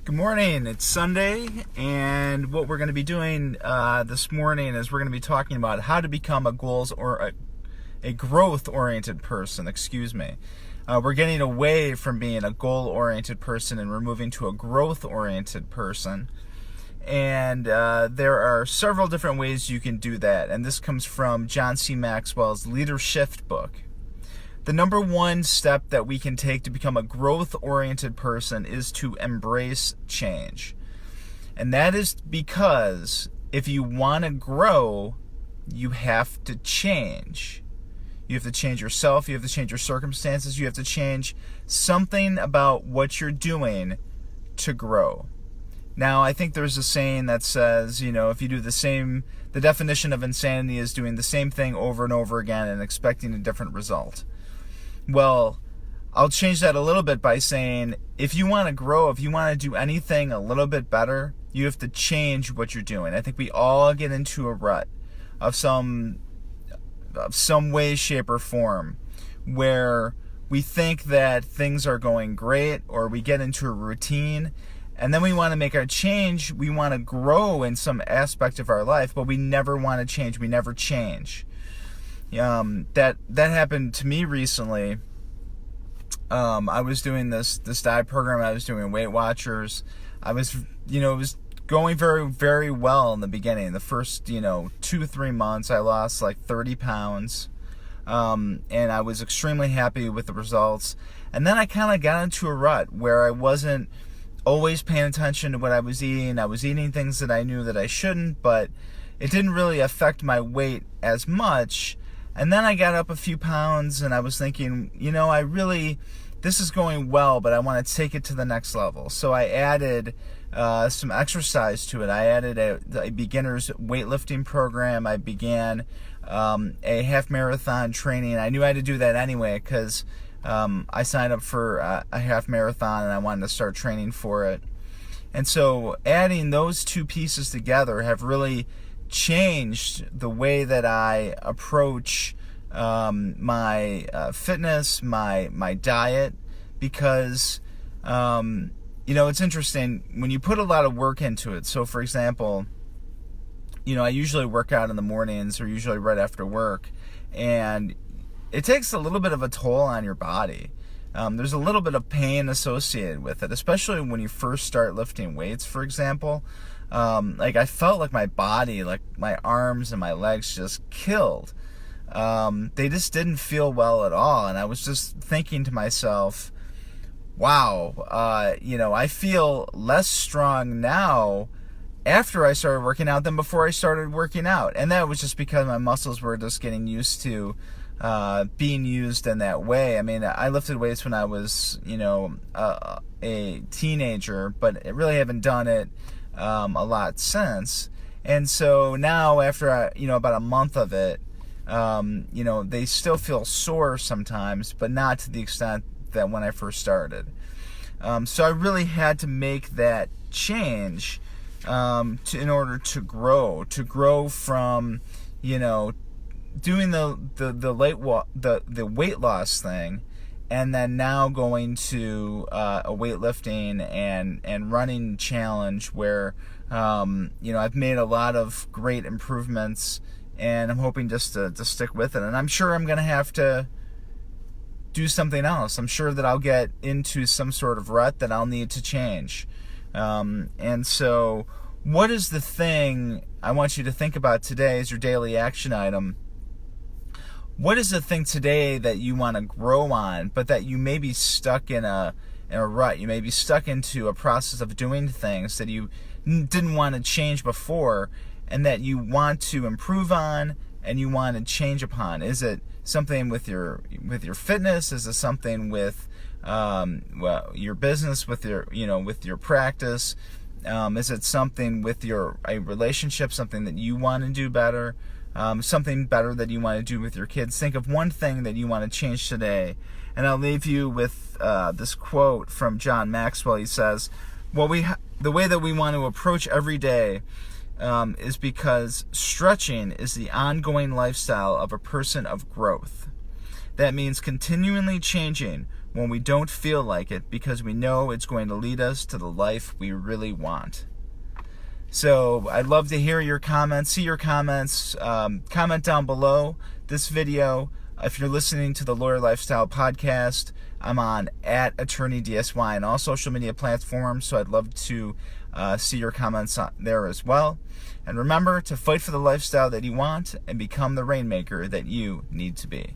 Good morning. It's Sunday, and what we're going to be doing this morning is we're going to be talking about how to become a growth-oriented person. We're getting away from being a goal-oriented person, and we're moving to a growth-oriented person. And there are several different ways you can do that, and this comes from John Maxwell's Leadershift book. The number one step that we can take to become a growth-oriented person is to embrace change. And that is because if you want to grow, you have to change. You have to change yourself, you have to change your circumstances, you have to change something about what you're doing to grow. Now, I think there's a saying that says, if you do the definition of insanity is doing the same thing over and over again and expecting a different result. Well, I'll change that a little bit by saying, if you want to grow, if you want to do anything a little bit better, you have to change what you're doing. I think we all get into a rut of some way, shape, or form where we think that things are going great, or we get into a routine, and then we want to make our change. We want to grow in some aspect of our life, but we never want to change. We never change. That happened to me recently. I was doing this diet program. I was doing Weight Watchers. I was, it was going very, very well in the beginning. The first, 2-3 months, I lost like 30 pounds. And I was extremely happy with the results. And then I kind of got into a rut where I wasn't always paying attention to what I was eating. I was eating things that I knew that I shouldn't, but it didn't really affect my weight as much. And then I got up a few pounds, and I was thinking, this is going well, but I want to take it to the next level. So I added some exercise to it. I added a beginner's weightlifting program. I began a half marathon training. I knew I had to do that anyway because I signed up for a half marathon, and I wanted to start training for it. And so adding those two pieces together have really changed the way that I approach my fitness, my diet, because it's interesting when you put a lot of work into it. So for example, I usually work out in the mornings or usually right after work, and it takes a little bit of a toll on your body. There's a little bit of pain associated with it, especially when you first start lifting weights, for example. I felt like my body, like my arms and my legs just killed. They just didn't feel well at all. And I was just thinking to myself, wow, I feel less strong now after I started working out than before I started working out. And that was just because my muscles were just getting used to being used in that way. I mean, I lifted weights when I was, a teenager, but I really haven't done it a lot since. And so now after about a month of it, they still feel sore sometimes, but not to the extent that when I first started. So I really had to make that change in order to grow from doing the weight loss thing, and then now going to a weightlifting and running challenge where I've made a lot of great improvements, and I'm hoping just to stick with it. And I'm sure I'm going to have to do something else. I'm sure that I'll get into some sort of rut that I'll need to change. And so what is the thing I want you to think about today as your daily action item? What is the thing today that you want to grow on, but that you may be stuck in a rut? You may be stuck into a process of doing things that you didn't want to change before, and that you want to improve on and you want to change upon. Is it something with your fitness? Is it something with your business, with your practice? Is it something with a relationship, something that you want to do better? Something better that you want to do with your kids? Think of one thing that you want to change today. And I'll leave you with this quote from John Maxwell. He says, the way that we want to approach every day is because stretching is the ongoing lifestyle of a person of growth. That means continually changing when we don't feel like it, because we know it's going to lead us to the life we really want. So I'd love to hear your comments, see your comments. Comment down below this video. If you're listening to the Lawyer Lifestyle Podcast, I'm on @AttorneyDSY on all social media platforms, so I'd love to see your comments there as well. And remember to fight for the lifestyle that you want and become the rainmaker that you need to be.